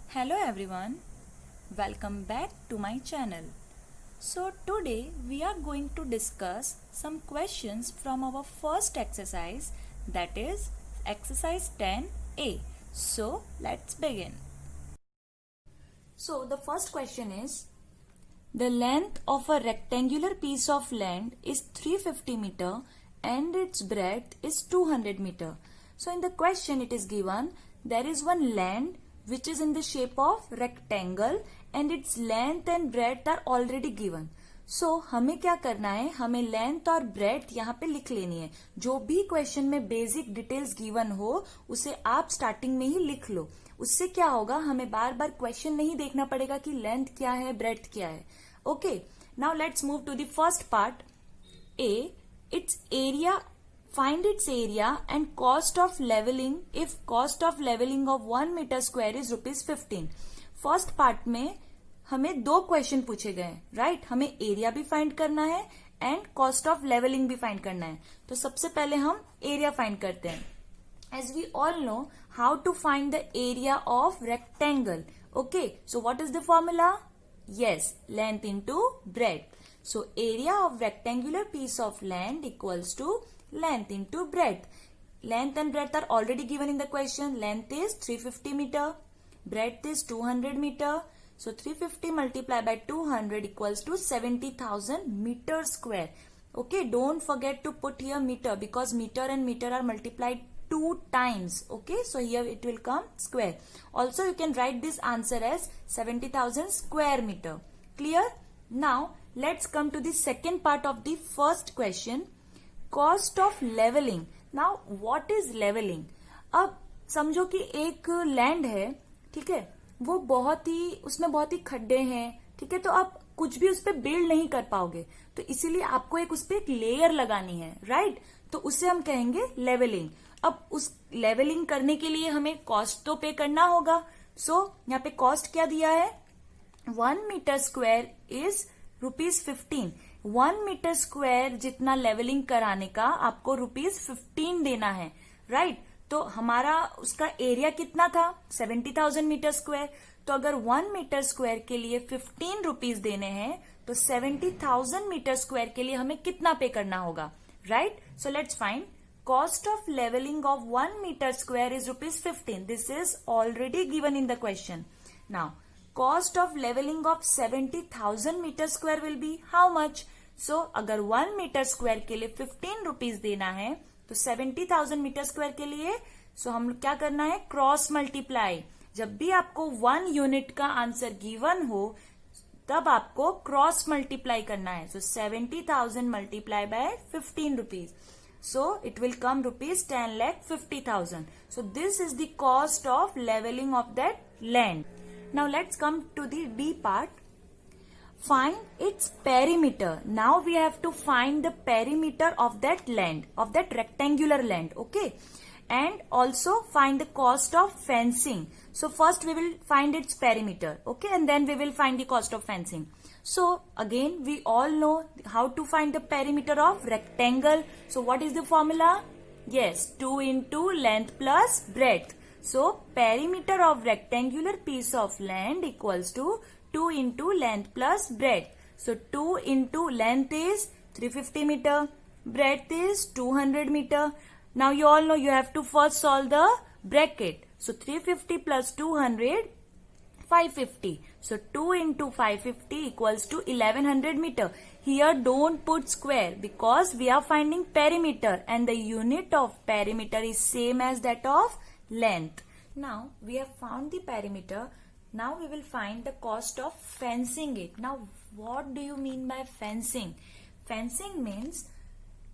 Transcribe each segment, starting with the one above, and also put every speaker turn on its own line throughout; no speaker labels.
Hello everyone, welcome back to my channel. So today we are going to discuss some questions from our first exercise, that is exercise 10A. So let's begin. So the first question is, the length of a rectangular piece of land is 350 meter and its breadth is 200 meter. So in the question it is given, there is one land which is in the shape of rectangle and its length and breadth are already given. So हमें क्या करना है, हमें length और breadth यहाँ पे लिख लेनी है. जो भी क्वेश्चन में बेसिक डिटेल्स गिवन हो उसे आप स्टार्टिंग में ही लिख लो. उससे क्या होगा, हमें बार बार क्वेश्चन नहीं देखना पड़ेगा कि लेंथ क्या है, ब्रेड्थ क्या है. Okay, now let's move to the first part. A, its area, find its area and cost of leveling if cost of leveling of 1 meter square is ₹15. First part में हमें दो क्वेश्चन पूछे गए, right. हमें area भी find करना है and cost of levelling भी फाइंड करना है. तो सबसे पहले हम एरिया फाइंड करते हैं. As we all know how to find the area of rectangle. Okay, so what is the formula? Yes, length into breadth. So area of rectangular piece of land equals to length into breadth. Length and breadth are already given in the question. Length is 350 meter, breadth is 200 meter. So 350 multiplied by 200 equals to 70,000 meter square. Okay, don't forget to put here meter because meter and meter are multiplied 2 times. Okay, so here it will come square. Also you can write this answer as 70,000 square meter. Clear? Now let's come to the second part of the first question, cost of leveling. Now what is leveling? अब समझो कि एक land है, ठीक है, वो उसमें बहुत ही खड्डे हैं, ठीक है, तो आप कुछ भी उस पर बिल्ड नहीं कर पाओगे, तो इसीलिए आपको उस पर एक लेयर लगानी है, राइट. तो उसे हम कहेंगे लेवलिंग. अब उस लेवलिंग करने के लिए हमें कॉस्ट तो पे करना होगा. सो यहाँ पे कॉस्ट क्या दिया है, 1 metre square is ₹15. 1 metre square जितना लेवलिंग कराने का आपको ₹15 देना है, राइट. तो हमारा उसका एरिया कितना था, 70,000 मीटर स्क्वायर. तो अगर 1 मीटर स्क्वायर के लिए ₹15 देने हैं तो 70,000 मीटर स्क्वायर के लिए हमें कितना पे करना होगा, right. So let's find cost of levelling of 1 metre square is ₹15. This is already given in the question. Now cost of leveling of 70,000 meter square will be how much? So अगर 1 meter square के लिए ₹15 देना है तो 70,000 meter square के लिए हम क्या करना है, क्रॉस मल्टीप्लाई. जब भी आपको 1 यूनिट का आंसर गिवन हो तब आपको क्रॉस मल्टीप्लाई करना है. सो 70,000 multiply by ₹15. So it will come ₹10,50,000. So this is the cost of leveling of that land. Now let's come to the B part. Find its perimeter. Now we have to find the perimeter of that land, of that rectangular land. Okay, and also find the cost of fencing. So first we will find its perimeter. Okay, and then we will find the cost of fencing. So again we all know how to find the perimeter of rectangle. So what is the formula? Yes, 2 into length plus breadth. So perimeter of rectangular piece of land equals to 2 into length plus breadth. So 2 into length is 350 meter, breadth is 200 meter. Now you all know you have to first solve the bracket. So 350 plus 200, 550. So 2 into 550 equals to 1100 meter. Here don't put square because we are finding perimeter and the unit of perimeter is same as that of length. Now we have found the perimeter. Now we will find the cost of fencing it. Now what do you mean by fencing? Fencing means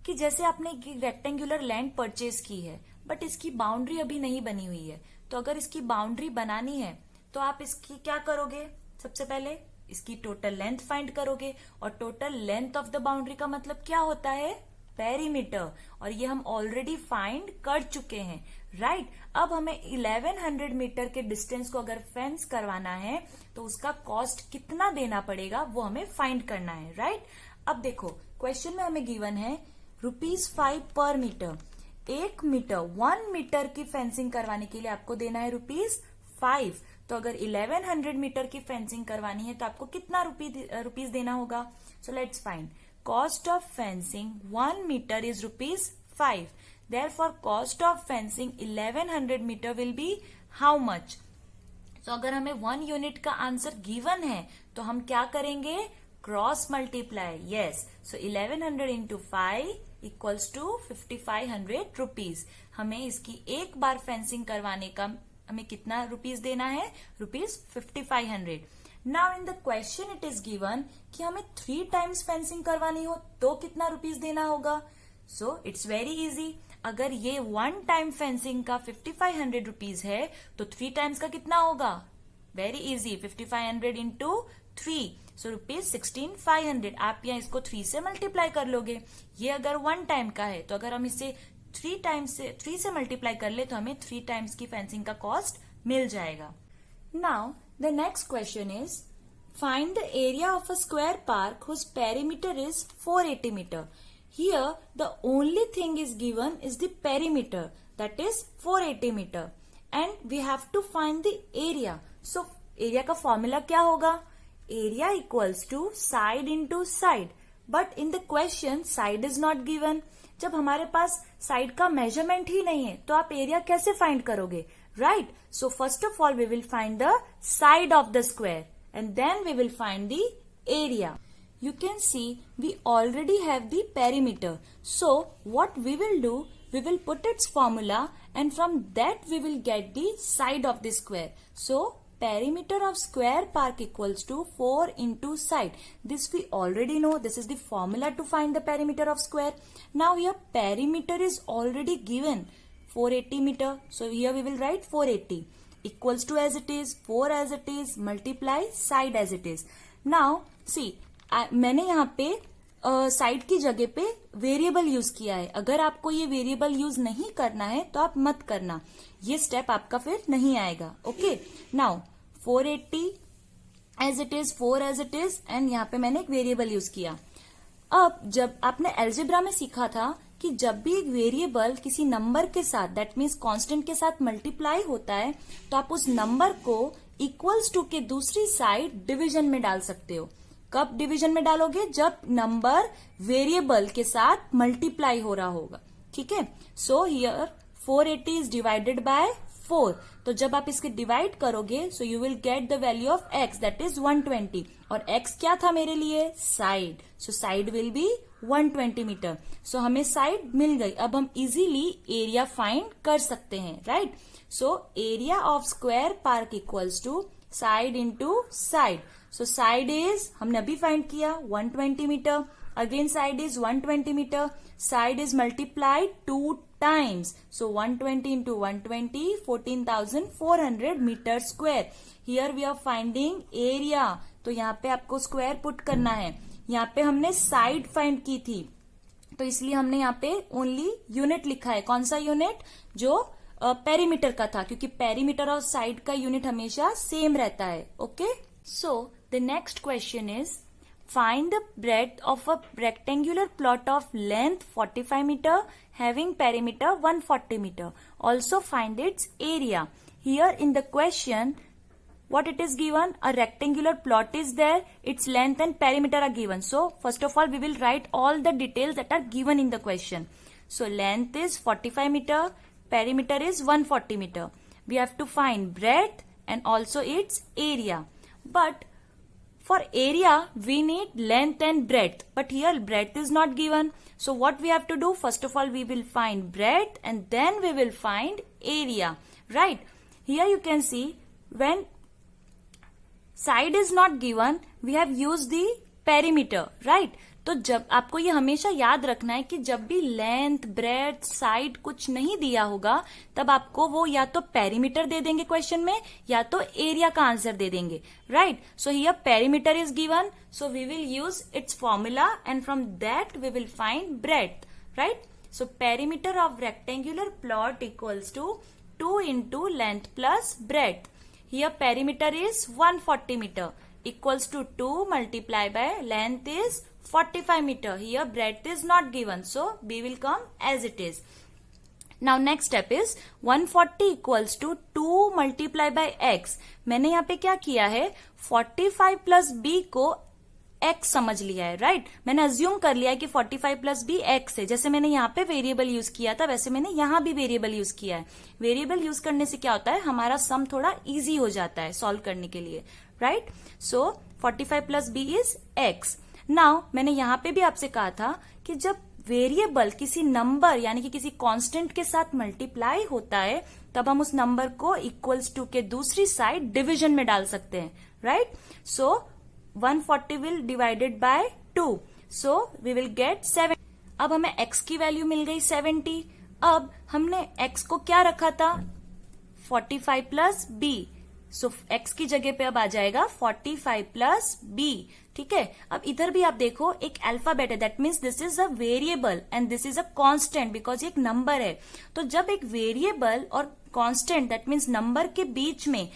कि जैसे आपने एक rectangular land purchase की है but इसकी boundary अभी नहीं बनी हुई है, तो अगर इसकी बाउंड्री बनानी है तो आप इसकी क्या करोगे, सबसे पहले इसकी टोटल लेंथ फाइंड करोगे और total length of the boundary का मतलब क्या होता है, पेरीमीटर. और ये हम ऑलरेडी फाइंड कर चुके हैं, राइट. अब हमें 1100 मीटर के डिस्टेंस को अगर फेंस करवाना है तो उसका कॉस्ट कितना देना पड़ेगा वो हमें फाइंड करना है, राइट. अब देखो क्वेश्चन में हमें गिवन है ₹5 पर मीटर. 1 मीटर 1 मीटर की फेंसिंग करवाने के लिए आपको देना है ₹5. तो अगर 1100 मीटर की फेंसिंग करवानी है तो आपको कितना रुपीज देना होगा? So let's find cost of fencing 1 metre is ₹5. Therefore cost of fencing 1100 meter will be how much? तो अगर हमें 1 यूनिट का आंसर गिवन है तो हम क्या करेंगे? Cross multiply. Yes, so 1100 into 5 equals to 5500 rupees. हमें इसकी एक बार फेंसिंग करवाने का हमें कितना रुपीज देना है? ₹5500. Now in the question it is given कि हमें 3 टाइम्स फेंसिंग करवानी हो तो कितना रुपीज देना होगा? So it's very easy. अगर ये 1 टाइम फेंसिंग का 5500 रुपीज है तो 3 टाइम्स का कितना होगा? वेरी इजी, 5500 इंटू 3, सो ₹16,500. आप यहाँ इसको 3 से मल्टीप्लाई कर लोगे. ये अगर 1 टाइम का है तो अगर हम इसे 3 से मल्टीप्लाई कर ले तो हमें 3 टाइम्स की फेंसिंग का कॉस्ट मिल जाएगा. Now the next question is find the area of a square park whose perimeter is 480 metre. Here, the only thing is given is the perimeter, that is 480 meter, and we have to find the area. So, area का formula क्या होगा? Area equals to side into side. But in the question, side is not given. जब हमारे पास side का measurement ही नहीं है, तो आप area कैसे find करोगे? Right? So, first of all, we will find the side of the square, and then we will find the area. You can see we already have the perimeter. So what we will do, we will put its formula and from that we will get the side of the square. So perimeter of square park equals to 4 into side. This we already know. This is the formula to find the perimeter of square. Now here perimeter is already given 480 meter. So here we will write 480 equals to as it is 4 as it is multiply side as it is. Now see मैंने यहाँ पे side की जगह पे variable use किया है. अगर आपको ये वेरिएबल यूज नहीं करना है तो आप मत करना, ये स्टेप आपका फिर नहीं आएगा. Okay, now 480 as it is 4 as it is and यहाँ पे मैंने एक वेरिएबल यूज किया. अब जब आपने एल्जेब्रा में सीखा था कि जब भी एक वेरिएबल किसी नंबर के साथ दैट मीन्स कांस्टेंट के साथ मल्टीप्लाई होता है तो आप उस नंबर को इक्वल्स टू के दूसरी साइड डिवीजन में डाल सकते हो. कब डिवीजन में डालोगे? जब नंबर वेरिएबल के साथ मल्टीप्लाई हो रहा होगा. ठीक है, so here 480 is divided by 4. तो जब आप इसके डिवाइड करोगे so you will get the value of x that is 120. और x क्या था मेरे लिए? Side. So side will be 120 metre. So हमें साइड मिल गई. अब हम इजीली एरिया फाइंड कर सकते हैं. Right, so area of square park equals to side into side. So side is हमने अभी फाइंड किया 120 metre. Again side is 120 metre. Side is multiplied 2 times. So 120 into 120 14,400 metre square. Here we are finding area. तो यहाँ पे आपको square put करना है. यहाँ पे हमने साइड फाइंड की थी तो इसलिए हमने यहाँ पे ओनली यूनिट लिखा है. कौन सा यूनिट? जो पेरीमीटर का था, क्योंकि पेरीमीटर और साइड का यूनिट हमेशा सेम रहता है. Okay, so the next question is find the breadth of a rectangular plot of length 45 meter having perimeter 140 meter. Also find its area. Here in the question what it is given, a rectangular plot is there, its length and perimeter are given. So first of all we will write all the details that are given in the question. So length is 45 meter, perimeter is 140 meter. We have to find breadth and also its area. But for area we need length and breadth, but here breadth is not given. So what we have to do, first of all we will find breadth and then we will find area. Right, here you can see when side is not given we have used the perimeter. Right, तो जब आपको ये हमेशा याद रखना है कि जब भी लेंथ ब्रेड्थ साइड कुछ नहीं दिया होगा तब आपको वो या तो पेरीमीटर दे देंगे क्वेश्चन में या तो एरिया का आंसर दे देंगे. Right, so here perimeter is given so we will use its formula and from that we will find breadth. Right, so perimeter of rectangular plot equals to 2 into length plus breadth. Here perimeter is 140 meter equals to 2 multiplied by length is 45 meter. Here breadth is not given, so B will come as it is. Now next step is 140 equals to 2 multiply by x. मैंने यहाँ पे क्या किया है, 45 plus B को x समझ लिया है, राइट. मैंने अज्यूम कर लिया है कि 45 प्लस बी x है. जैसे मैंने यहाँ पे वेरिएबल यूज किया था वैसे मैंने यहाँ भी वेरिएबल यूज किया है. वेरिएबल यूज करने से क्या होता है, हमारा सम थोड़ा इजी हो जाता है सॉल्व करने के लिए, right. So 45 plus b is x. Now मैंने यहाँ पे भी आपसे कहा था कि जब वेरिएबल किसी नंबर यानी कि किसी कांस्टेंट के साथ मल्टीप्लाई होता है तब हम उस नंबर को इक्वल्स टू के दूसरी साइड डिवीजन में डाल सकते हैं, right. So 140 will divided by 2. So we will get 7. अब हमें x की वैल्यू मिल गई 70. अब हमने x को क्या रखा था, 45 प्लस b. सो x की जगह पे अब आ जाएगा 45 प्लस b. ठीक है. अब इधर भी आप देखो एक अल्फाबेट है, that means this is a variable and this is a constant because ये एक नंबर है. तो जब एक वेरिएबल और कांस्टेंट दैट मीन्स नंबर के बीच में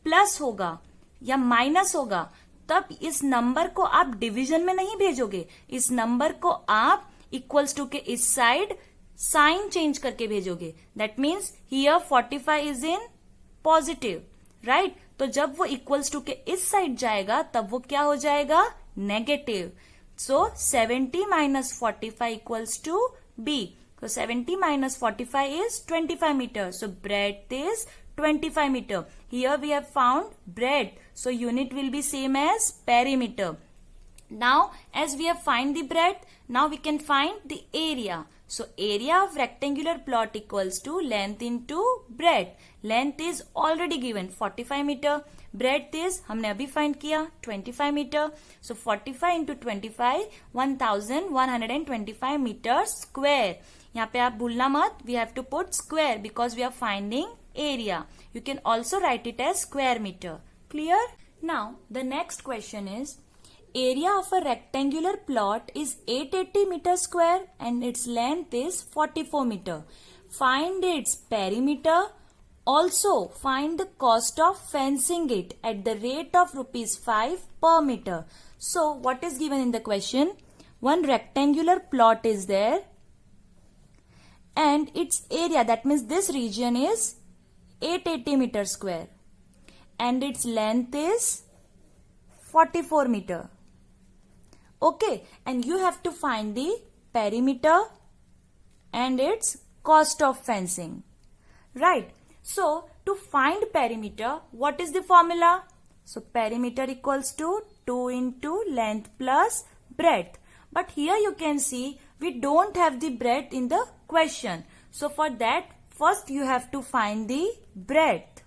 प्लस होगा या माइनस होगा तब इस नंबर को आप डिवीजन में नहीं भेजोगे, इस नंबर को आप इक्वल्स टू के इस साइड साइन चेंज करके भेजोगे. That means here 45 is in positive, right. तो जब वो इक्वल्स टू के इस साइड जाएगा तब वो क्या हो जाएगा, negative. So 70 minus 45 equals to b. So 70 minus 45 is 25 meters. So breadth is 25 meter. Here we have found breadth. So unit will be same as perimeter. Now as we have find the breadth, now we can find the area. So area of rectangular plot equals to length into breadth. Length is already given 45 meter. Breadth is हमने अभी find किया 25 meter. So 45 into 25 1125 meter square. यहाँ पे आप भूलना मत, we have to put square because we are finding area. You can also write it as square meter. Clear? Now the next question is area of a rectangular plot is 880 meter square and its length is 44 meter. Find its perimeter. Also find the cost of fencing it at the rate of rupees 5 per meter. So what is given in the question? One rectangular plot is there and its area, that means this region is 880 meter square and its length is 44 meter. Okay, and you have to find the perimeter and its cost of fencing, right. So to find perimeter, what is the formula? So perimeter equals to 2 into length plus breadth. But here you can see we don't have the breadth in the question. So for that first you have to find the breadth.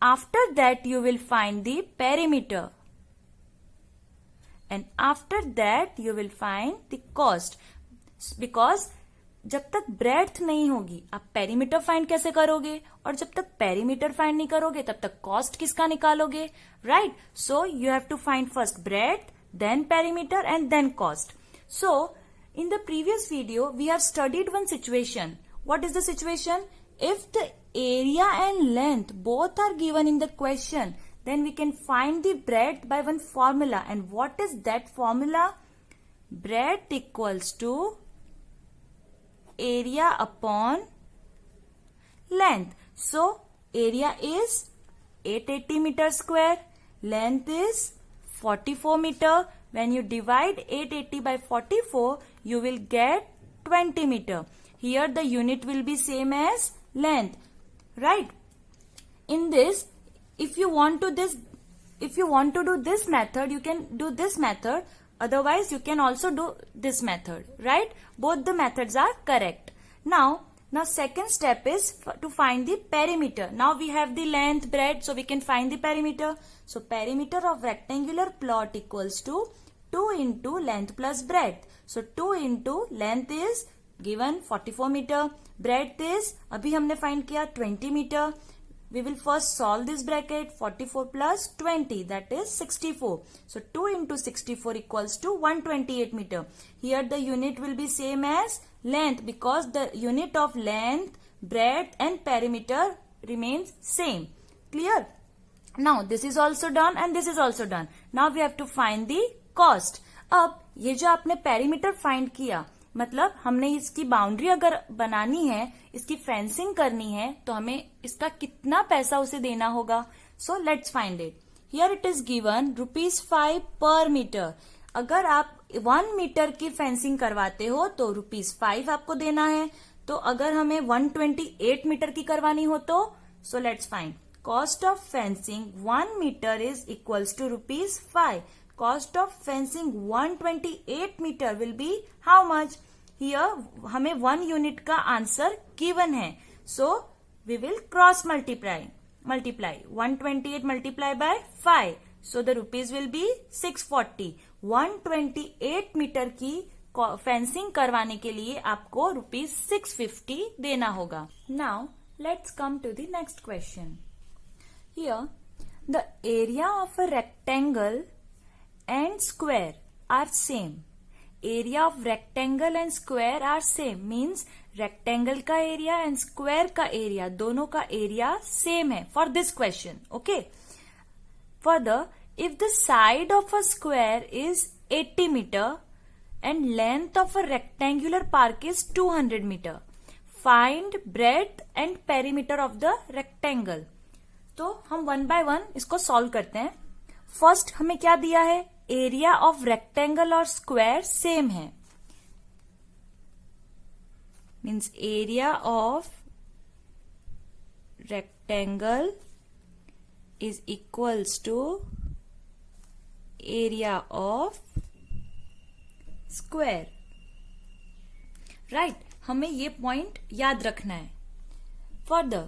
After that you will find the perimeter. And after that you will find the cost. Because जब तक breadth नहीं होगी आप perimeter find कैसे करोगे, और जब तक पेरीमीटर फाइंड नहीं करोगे तब तक कॉस्ट किसका निकालोगे, right. So you have to find first breadth, then perimeter and then cost. So in the previous video we have studied one situation. What is the situation? If the area and length both are given in the question, then we can find the breadth by one formula. And what is that formula? Breadth equals to area upon length. So area is 880 meter square, length is 44 meter. When you divide 880 by 44, you will get 20 meter. Here the unit will be same as length, right. In this, if you want to do this method, you can do this method. Otherwise, you can also do this method, right. Both the methods are correct. Now second step is to find the perimeter. Now we have the length, breadth, so we can find the perimeter. So perimeter of rectangular plot equals to 2 into length plus breadth. So 2 into length is given 44 meter, breadth is अभी हमने find किया 20 meter. We will first solve this bracket. 44 plus 20, that is 64. So 2 into 64 equals to 128 meter. Here the unit will be same as length because the unit of length, breadth and perimeter remains same. Clear? Now this is also done and this is also done. Now we have to find the cost. अब ये जो आपने perimeter find किया, मतलब हमने इसकी boundary अगर बनानी है, इसकी फेंसिंग करनी है, तो हमें इसका कितना पैसा उसे देना होगा. So let's find it. Here it is given ₹5 पर मीटर. अगर आप 1 मीटर की फेंसिंग करवाते हो तो ₹5 आपको देना है. तो अगर हमें 128 मीटर की करवानी हो तो so let's find. Cost of fencing 1 metre is equals to ₹5. Cost of fencing 128 meter will be how much? Here हमें 1 unit का आंसर given है. So we will cross multiply. 128 multiply by 5. So the rupees will be 640. 128 metre की fencing करवाने के लिए आपको ₹650 देना होगा. Now let's come to the next question. Here the area of a rectangle and square are same. Area of rectangle and square are same means rectangle का area and square का area दोनों का area same है for this question. Okay. Further, if the side of a square is 80 meter and length of a rectangular park is 200 meter, find breadth and perimeter of the rectangle. तो हम one by one इसको solve करते हैं. First हमें क्या दिया है, area of rectangle और स्क्वायर सेम है. Means area of rectangle is equals to area of square. Right, हमें ये पॉइंट याद रखना है. फर्दर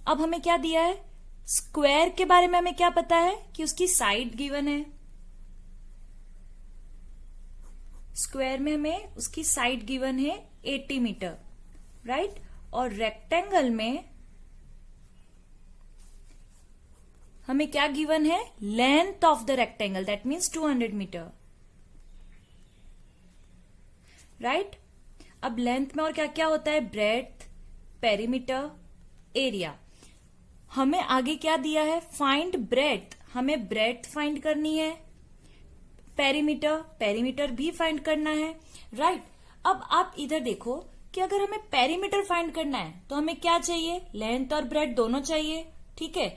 अब हमें क्या दिया है, स्क्वायर के बारे में हमें क्या पता है कि उसकी साइड गिवन है. स्क्वायर में हमें उसकी साइड गिवन है 80 मीटर. राइट, और रेक्टेंगल में हमें क्या गिवन है, length of the rectangle that means 200 metre. Right, अब लेंथ में और क्या क्या होता है, ब्रेड्थ, पेरीमीटर, एरिया. हमें आगे क्या दिया है, फाइंड ब्रेड्थ. हमें ब्रेड्थ फाइंड करनी है. पेरीमीटर भी फाइंड करना है. राइट, अब आप इधर देखो कि अगर हमें पेरीमीटर फाइंड करना है तो हमें क्या चाहिए, लेंथ और ब्रेड्थ दोनों चाहिए. ठीक है,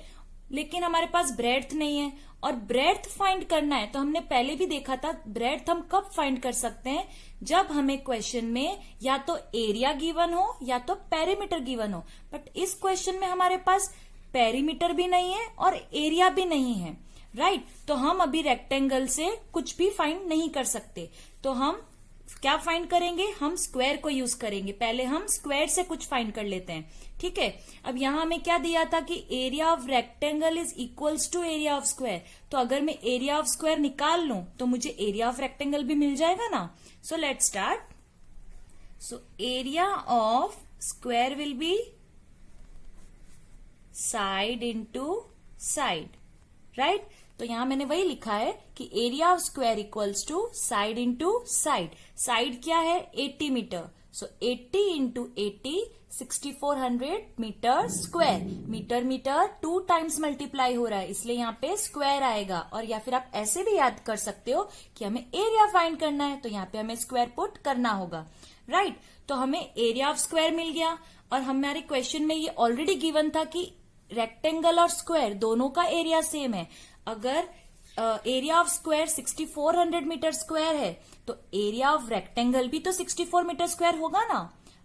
लेकिन हमारे पास ब्रेड्थ नहीं है. और ब्रेड्थ फाइंड करना है तो हमने पहले भी देखा था, ब्रेड्थ हम कब फाइंड कर सकते हैं, जब हमें क्वेश्चन में या तो एरिया गिवन हो या तो पेरीमीटर गिवन हो. बट इस क्वेश्चन में हमारे पास पेरीमीटर भी नहीं है और एरिया भी नहीं है. राइट, तो हम अभी रेक्टेंगल से कुछ भी फाइंड नहीं कर सकते. तो हम क्या फाइंड करेंगे, हम स्क्वायर को यूज करेंगे. पहले हम स्क्वायर से कुछ फाइंड कर लेते हैं. ठीक है, अब यहां हमें क्या दिया था कि area of rectangle is equals to area of square. तो अगर मैं एरिया ऑफ स्क्वायर निकाल लूं तो मुझे एरिया ऑफ रेक्टेंगल भी मिल जाएगा ना. So let's start. So area of square will be side into side. Right, तो यहां मैंने वही लिखा है कि area of square equals to side into side. Side क्या है, 80 metre. So 80 into 80 6400 metre square. Metre 2 times multiply हो रहा है, इसलिए यहाँ पे स्क्वायर आएगा. और या फिर आप ऐसे भी याद कर सकते हो कि हमें एरिया फाइंड करना है तो यहाँ पे हमें स्क्वायर पुट करना होगा. राइट, तो हमें एरिया ऑफ स्क्वायर मिल गया. और हमारे क्वेश्चन में ये ऑलरेडी गिवन था कि रेक्टेंगल और स्क्वायर दोनों का एरिया सेम है. अगर area of square 6400 metre square है तो एरिया ऑफ रेक्टेंगल भी तो 64 मीटर स्क्वायर होगा ना.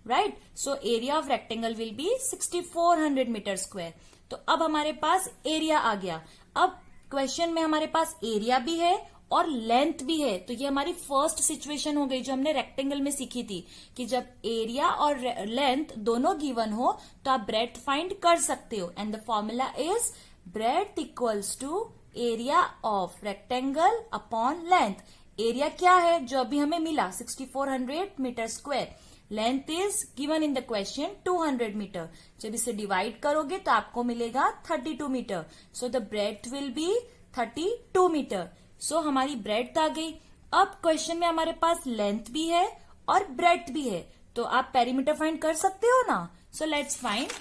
Right, so area of rectangle will be 6400 metre square. तो अब हमारे पास एरिया आ गया. अब क्वेश्चन में हमारे पास एरिया भी है और लेंथ भी है. तो ये हमारी फर्स्ट सिचुएशन हो गई जो हमने रेक्टेंगल में सीखी थी कि जब एरिया और लेंथ दोनों गिवन हो तो आप ब्रेड्थ फाइंड कर सकते हो. And the formula is breadth equals to area of rectangle upon length. Area क्या है जो अभी हमें मिला, 6400 metre square. Length is given in the question 200 metre. जब इसे डिवाइड करोगे तो आपको मिलेगा 32 metre. So the breadth will be 32 metre. So हमारी ब्रेड्थ आ गई. अब क्वेश्चन में हमारे पास लेंथ भी है और ब्रेड्थ भी है, तो आप पेरीमीटर फाइंड कर सकते हो ना. So let's find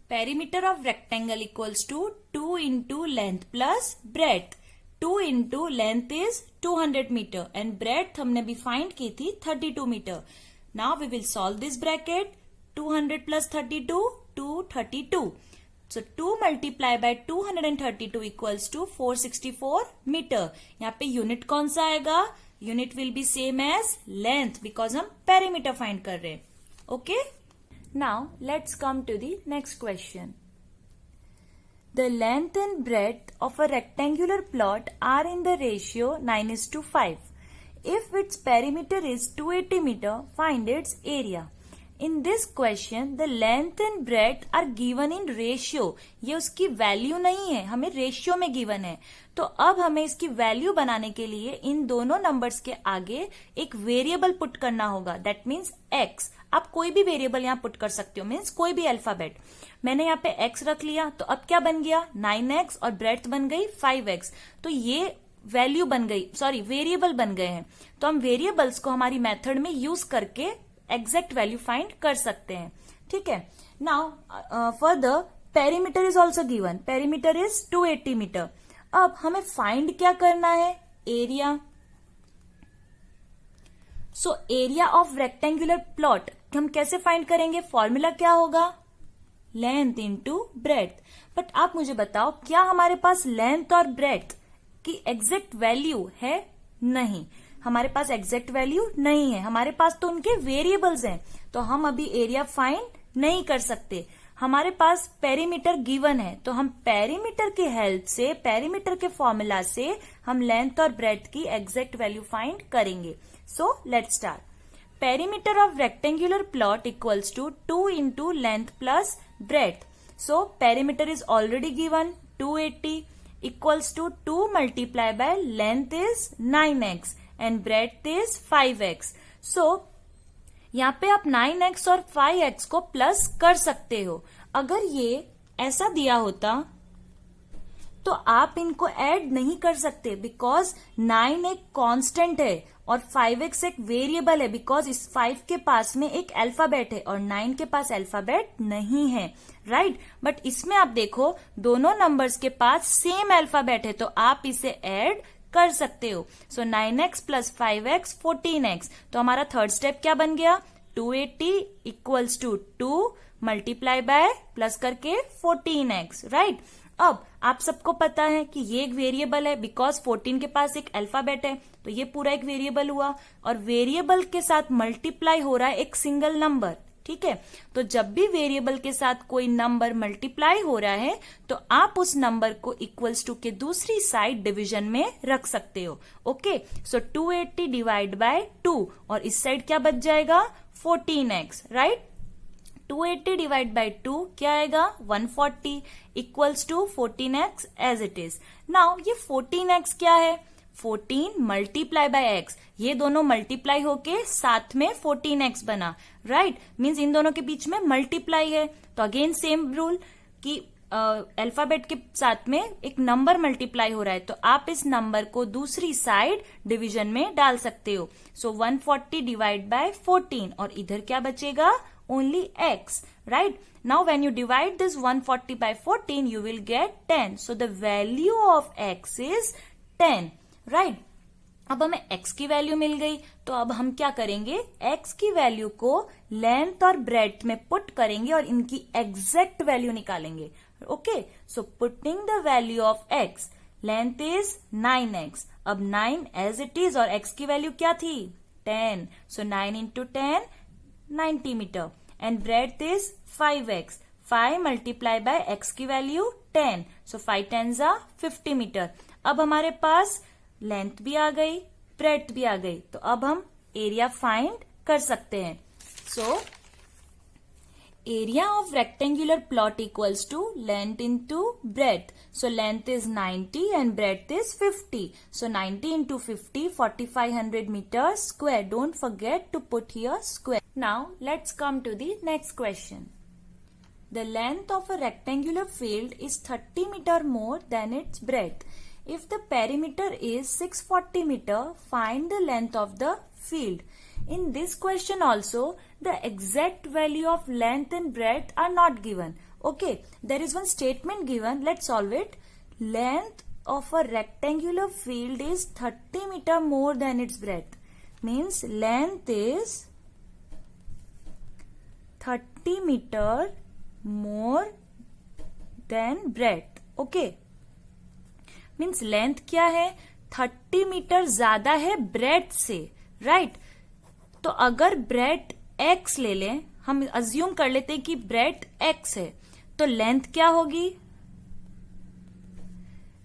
perimeter of rectangle equals to 2 into length plus breadth. 2 into length is 200 metre and breadth हमने भी फाइंड की थी 32 metre. Now we will solve this bracket. 200 plus 32, 232. So 2 multiply by 232 equals to 464 metre. यहाँ पे unit कौन सा आएगा? Unit will be same as length because हम पेरीमीटर फाइंड कर रहे हैं. Okay, now let's come to the next question. The length and breadth of a rectangular plot are in the ratio 9:5. If its perimeter is 280 meter, find its area. In this question, the length and breadth are given in ratio. ये उसकी value नहीं है, हमें ratio में given है. तो अब हमें इसकी वैल्यू बनाने के लिए इन दोनों नंबर्स के आगे एक वेरिएबल पुट करना होगा. That means x. आप कोई भी वेरिएबल यहाँ पुट कर सकते हो, मीन्स कोई भी अल्फाबेट. मैंने यहाँ पे x रख लिया, तो अब क्या बन गया? 9x और ब्रेथ बन गई 5x. तो ये वैल्यू बन गई, सॉरी वेरिएबल बन गए हैं. तो हम वेरिएबल्स को हमारी मेथड में यूज करके एग्जैक्ट वैल्यू फाइंड कर सकते हैं. ठीक है. Now further perimeter is also given. Perimeter is 280 metre. अब हमें फाइंड क्या करना है? Area. So area of rectangular plot हम कैसे फाइंड करेंगे? फॉर्मूला क्या होगा? Length into breath. बट आप मुझे बताओ, क्या हमारे पास लेंथ और ब्रेथ की एग्जैक्ट वैल्यू है? नहीं, हमारे पास एग्जैक्ट वैल्यू नहीं है. हमारे पास तो उनके वेरिएबल्स हैं, तो हम अभी एरिया फाइंड नहीं कर सकते. हमारे पास पेरीमीटर गिवन है, तो हम पेरीमीटर की हेल्प से, पेरीमीटर के फॉर्मूला से हम लेंथ और ब्रेथ की एग्जैक्ट वैल्यू फाइंड करेंगे. So let's start. Perimeter of rectangular plot equals to 2 into length plus breadth. So perimeter is already given 280 equals to 2 multiply by length is 9x and breadth is 5x. So यहाँ पे आप 9x और 5x को plus कर सकते हो. अगर ये ऐसा दिया होता तो आप इनको ऐड नहीं कर सकते बिकॉज 9 एक कांस्टेंट है और 5x एक वेरिएबल है बिकॉज इस 5 के पास में एक अल्फाबेट है और 9 के पास अल्फाबेट नहीं है. राइट. बट इसमें आप देखो दोनों नंबर्स के पास सेम अल्फाबेट है, तो आप इसे ऐड कर सकते हो. सो 9x प्लस 5x 14x. तो हमारा थर्ड स्टेप क्या बन गया? 280 equals to 2 multiply by plus करके 14x. राइट. अब आप सबको पता है कि ये एक वेरिएबल है बिकॉज 14 के पास एक अल्फाबेट है, तो ये पूरा एक वेरिएबल हुआ और वेरिएबल के साथ मल्टीप्लाई हो रहा है एक सिंगल नंबर. ठीक है. तो जब भी वेरिएबल के साथ कोई नंबर मल्टीप्लाई हो रहा है तो आप उस नंबर को इक्वल्स टू के दूसरी साइड डिवीजन में रख सकते हो. ओके. सो 280 डिवाइड बाय 2 और इस साइड क्या बच जाएगा? 14x. राइट. 280 डिवाइड बाय 2 क्या आएगा? 140 equals to 14x as it is. Now ये 14x क्या है? 14 मल्टीप्लाई बाय x. ये दोनों मल्टीप्लाई होके साथ में 14x बना. राइट. मीन्स इन दोनों के बीच में मल्टीप्लाई है. तो अगेन सेम रूल कि अल्फाबेट के साथ में एक नंबर मल्टीप्लाई हो रहा है, तो आप इस नंबर को दूसरी साइड डिवीजन में डाल सकते हो. सो 140 डिवाइड बाय 14 और इधर क्या बचेगा? only x. Right. Now when you divide this 140 by 14 you will get 10. So the value of x is 10. Right. अब हमें x की वैल्यू मिल गई, तो अब हम क्या करेंगे? x की वैल्यू को लेंथ और ब्रेथ में पुट करेंगे और इनकी एग्जैक्ट वैल्यू निकालेंगे. Okay. So putting the value of x. Length is 9x. अब 9 एज इट इज और x की वैल्यू क्या थी? 10. So 9 into 10 90 metre and breadth is 5x. 5 multiply by x की value 10. So 5 10s are 50 metre. अब हमारे पास length भी आ गई, ब्रेथ भी आ गई, तो अब हम एरिया फाइंड कर सकते हैं. So area of rectangular plot equals to length into breadth. So length is 90 and breadth is 50. So 90 into 50, 4500 meters square. Don't forget to put here square. Now let's come to the next question. The length of a rectangular field is 30 meter more than its breadth. If the perimeter is 640 meter, find the length of the field. In this question also, the exact value of length and breadth are not given. Okay, there is one statement given. Let's solve it. Length of a rectangular field is 30 meter more than its breadth. Means length is 30 meter more than breadth. Okay. Means length क्या है, 30 metre ज्यादा है bread से, right? तो अगर bread x ले लें, हम अज्यूम कर लेते हैं कि ब्रेड x है, तो लेंथ क्या होगी,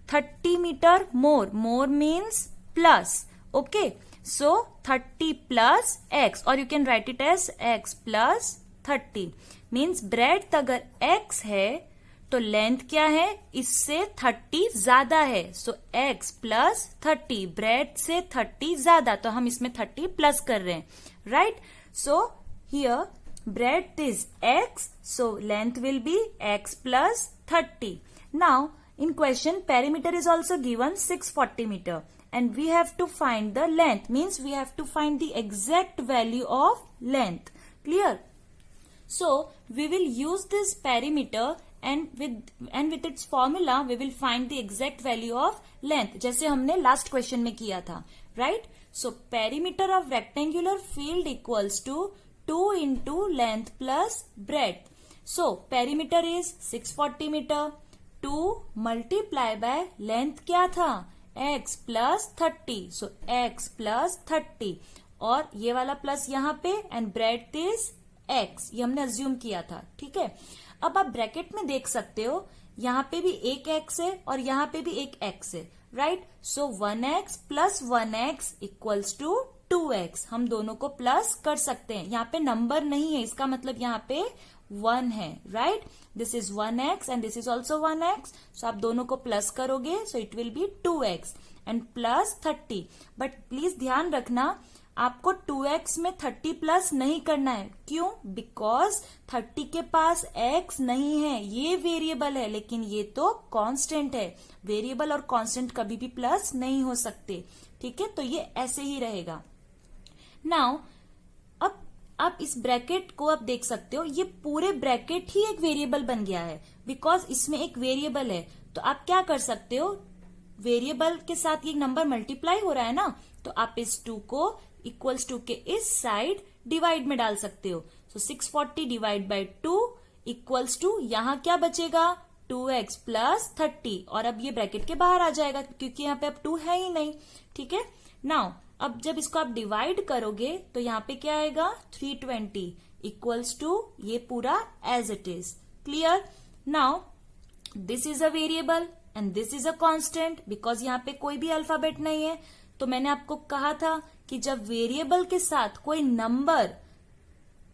30 metre more. More means plus. Okay, so 30 plus x, और you can write it as x plus 30. Means breadth अगर x है तो लेंथ क्या है, इससे 30 ज्यादा है. सो x प्लस 30, ब्रेड से 30 ज्यादा, तो हम इसमें 30 प्लस कर रहे हैं, right? So here bread is x, so length will be x plus 30. Now in question perimeter is also given 640 meter and we have to find the length, means we have to find the exact value of length. Clear? So we will use this perimeter and with its formula we will find the exact value of length, जैसे हमने last question में किया था, right? So perimeter of rectangular field equals to 2 into length plus breadth. So perimeter is 640 meter. 2 multiply by length क्या था, x plus 30. सो x plus 30 और ये वाला प्लस यहाँ पे एंड ब्रेड इज x, ये हमने अज्यूम किया था, ठीक है? अब आप ब्रैकेट में देख सकते हो, यहाँ पे भी एक x है और यहाँ पे भी एक x है, right? So 1x plus 1x equals to 2x. हम दोनों को प्लस कर सकते हैं. यहाँ पे नंबर नहीं है, इसका मतलब यहाँ पे 1 है, right? This is 1x and this is also 1x. सो आप दोनों को प्लस करोगे, so it will be 2x and plus 30. But please ध्यान रखना, आपको 2x में 30 प्लस नहीं करना है. क्यों? बिकॉज 30 के पास x नहीं है, ये वेरिएबल है, लेकिन ये तो कांस्टेंट है. वेरिएबल और कांस्टेंट कभी भी प्लस नहीं हो सकते, ठीक है? तो ये ऐसे ही रहेगा. नाउ अब आप इस ब्रैकेट को आप देख सकते हो, ये पूरे ब्रैकेट ही एक वेरिएबल बन गया है, बिकॉज इसमें एक वेरिएबल है. तो आप क्या कर सकते हो, वेरिएबल के साथ ये नंबर मल्टीप्लाई हो रहा है ना, तो आप इस 2 को इक्वल्स टू के इस साइड डिवाइड में डाल सकते हो. सो 640 डिवाइड बाई 2 इक्वल्स टू, यहां क्या बचेगा, 2x प्लस 30. और अब ये ब्रैकेट के बाहर आ जाएगा क्योंकि यहाँ पे अब 2 है ही नहीं, ठीक है? नाउ अब जब इसको आप डिवाइड करोगे तो यहाँ पे क्या आएगा, 320 इक्वल्स टू ये पूरा as it is. Clear? Now this is a variable and this is a constant, because यहाँ पे कोई भी अल्फाबेट नहीं है. तो मैंने आपको कहा था कि जब वेरिएबल के साथ कोई नंबर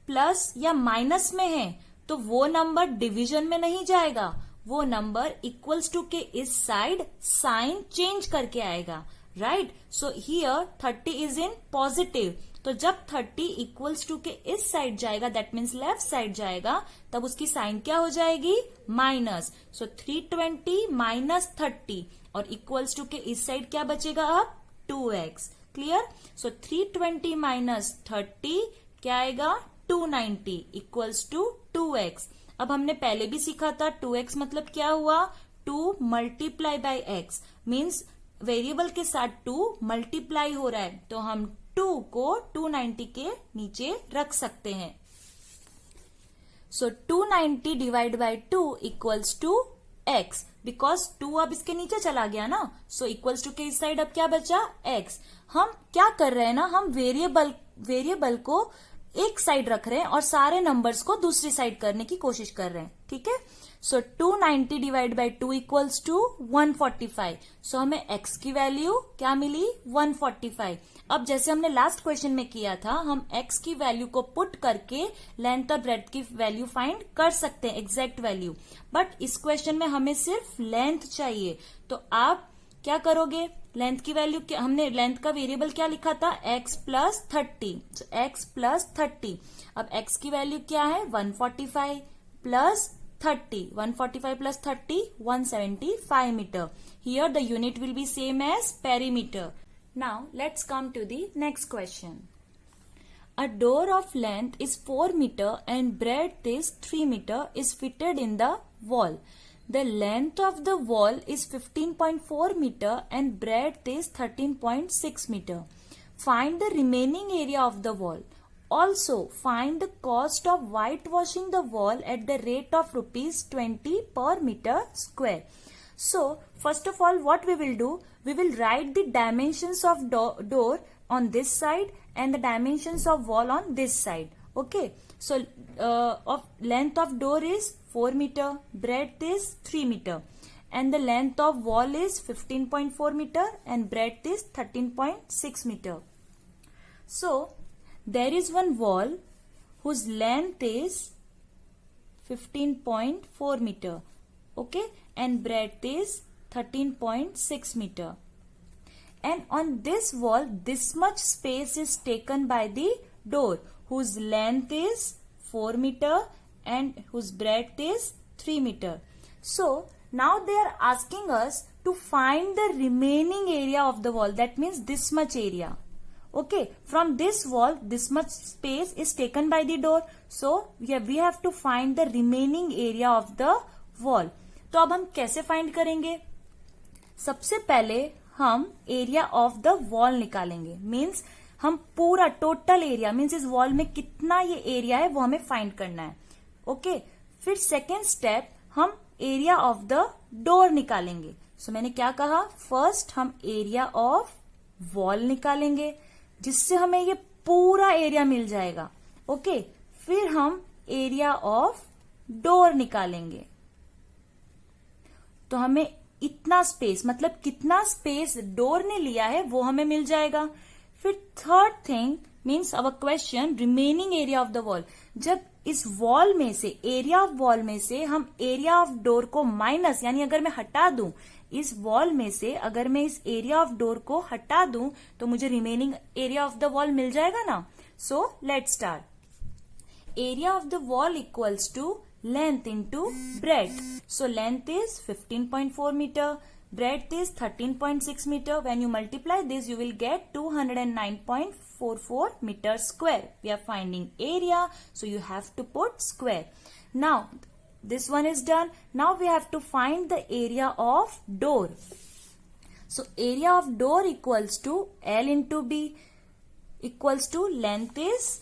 प्लस या माइनस में है तो वो नंबर डिवीजन में नहीं जाएगा, वो नंबर इक्वल्स टू के इस साइड साइन चेंज करके आएगा, right? So here 30 is in positive, तो जब 30 इक्वल्स टू के इस साइड जाएगा, दैट मीन्स लेफ्ट साइड जाएगा, तब उसकी साइन क्या हो जाएगी, माइनस. सो 320 माइनस 30 और इक्वल्स टू के इस साइड क्या बचेगा अब, 2x. क्लियर? सो 320 माइनस 30 क्या आएगा, 290 इक्वल्स टू 2x. अब हमने पहले भी सीखा था 2x मतलब क्या हुआ, 2 multiply by x. Means variable के साथ 2 मल्टीप्लाई हो रहा है, तो हम 2 को 290 के नीचे रख सकते हैं. So 290 divide by 2 equals to x. Because 2 अब इसके नीचे चला गया ना, सो इक्वल्स टू के इस साइड अब क्या बचा, x. हम क्या कर रहे हैं ना, हम वेरिएबल को एक साइड रख रहे हैं और सारे नंबर्स को दूसरी साइड करने की कोशिश कर रहे हैं, ठीक है? सो 290 डिवाइड बाई 2 इक्वल्स टू 145. सो हमें x की वैल्यू क्या मिली, 145. अब जैसे हमने लास्ट क्वेश्चन में किया था, हम x की वैल्यू को पुट करके लेंथ और ब्रेड्थ की वैल्यू फाइंड कर सकते हैं, एग्जैक्ट वैल्यू. बट इस क्वेश्चन में हमें सिर्फ लेंथ चाहिए, तो आप क्या करोगे, लेंथ की वैल्यू, हमने लेंथ का वेरिएबल क्या लिखा था, x प्लस 30. सो x प्लस 30. अब x की वैल्यू क्या है, 145 plus 30. 145 plus 30, 175 meter. Here the unit will be same as perimeter. Now let's come to the next question. A door of length is 4 meter and breadth is 3 meter is fitted in the wall. The length of the wall is 15.4 meter and breadth is 13.6 meter. Find the remaining area of the wall. Also, find the cost of whitewashing the wall at the rate of rupees 20 per meter square. So, first of all, what we will do? We will write the dimensions of door on this side and the dimensions of wall on this side. Okay. So, of length of door is 4 meter, breadth is 3 meter, and the length of wall is 15.4 meter and breadth is 13.6 meter. So, there is one wall whose length is 15.4 meter, okay, and breadth is 13.6 meter. And on this wall, this much space is taken by the door, whose length is 4 meter and whose breadth is 3 meter. So, now they are asking us to find the remaining area of the wall. That means this much area. Okay, from this wall, this much space is taken by the door. So, we have to find the remaining area of the wall. तो अब हम कैसे find करेंगे? सबसे पहले हम area of the wall निकालेंगे. Means हम पूरा टोटल एरिया, मीन्स इस वॉल में कितना ये एरिया है वो हमें फाइंड करना है. ओके, फिर सेकेंड स्टेप हम एरिया ऑफ द डोर निकालेंगे. सो मैंने क्या कहा? फर्स्ट हम एरिया ऑफ वॉल निकालेंगे जिससे हमें ये पूरा एरिया मिल जाएगा. ओके, फिर हम एरिया ऑफ डोर निकालेंगे तो हमें इतना स्पेस, मतलब कितना स्पेस डोर ने लिया है वो हमें मिल जाएगा. फिर third thing means our question remaining area of the wall. जब इस वॉल में से, एरिया ऑफ वॉल में से हम एरिया ऑफ डोर को माइनस, यानी अगर मैं हटा दूं इस वॉल में से, अगर मैं इस एरिया ऑफ डोर को हटा दूं तो मुझे remaining area of the wall मिल जाएगा ना. So let's start. Area of the wall equals to length into breadth. So length is 15.4 meter, breadth is 13.6 meter. When you multiply this, you will get 209.44 meter square. We are finding area, so you have to put square. Now, this one is done. Now we have to find the area of door. So area of door equals to L into B equals to length is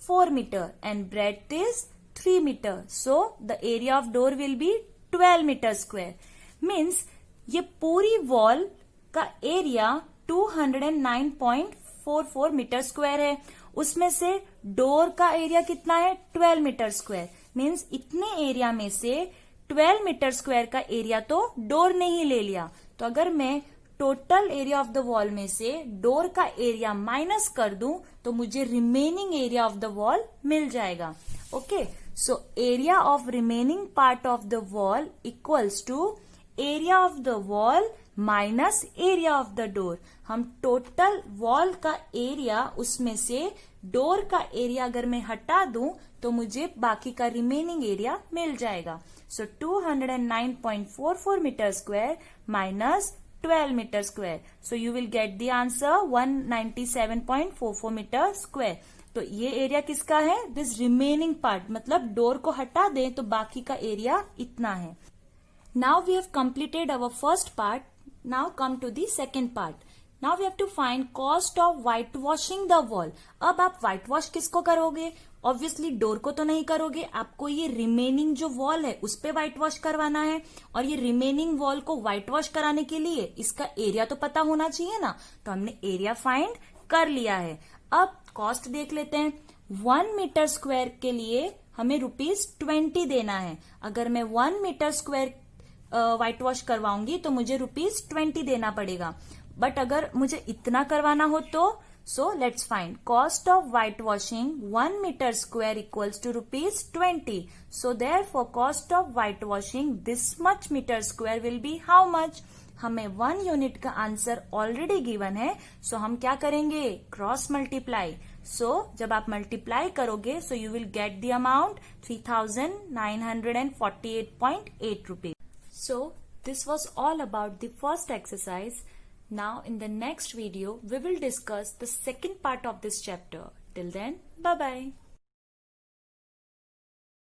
4 meter and breadth is 3 meter. So the area of door will be 12 meter square. Means ये पूरी wall का area 209.44 metre square है. उसमें से door का area कितना है? 12 metre square. Means इतने एरिया में से 12 मीटर स्क्वायर का एरिया तो डोर ने ही ले लिया. तो अगर मैं total area of the wall में से डोर का एरिया माइनस कर दूं तो मुझे remaining area of the wall मिल जाएगा. Okay, so area of remaining part of the wall equals to area of the wall minus area of the door. हम टोटल वॉल का एरिया, उसमें से डोर का एरिया अगर मैं हटा दूं तो मुझे बाकी का रिमेनिंग एरिया मिल जाएगा. So 209.44 metre square minus 12 metre square. So you will get the answer 197.44 metre square. तो ये एरिया किसका है? दिस रिमेनिंग पार्ट, मतलब डोर को हटा दें तो बाकी का एरिया इतना है. Now we have completed our first part. Now come to the second part. Now we have to find cost of whitewashing the wall. अब आप व्हाइट वॉश किसको करोगे? ऑब्वियसली डोर को तो नहीं करोगे, आपको ये रिमेनिंग जो वॉल है उस पे व्हाइट वॉश करवाना है. और ये रिमेनिंग वॉल को व्हाइट वॉश कराने के लिए इसका एरिया तो पता होना चाहिए ना. तो हमने एरिया फाइंड कर लिया है. अब कॉस्ट देख लेते हैं. 1 मीटर स्क्वायर के लिए हमें ₹20 देना है. अगर मैं 1 मीटर स्क्वायर व्हाइट वॉश करवाऊंगी तो मुझे ₹20 देना पड़ेगा. बट अगर मुझे इतना करवाना हो तो so let's find cost of whitewashing 1 metre square equals to ₹20. So therefore cost of whitewashing this much metre square will be how much? हमें 1 यूनिट का आंसर ऑलरेडी गिवन है. सो हम क्या करेंगे? Cross multiply. सो जब आप multiply करोगे so you will get the amount 3948.8 rupees. So this was all about the first exercise. Now in the next video we will discuss the second part of this chapter. Till then, bye bye.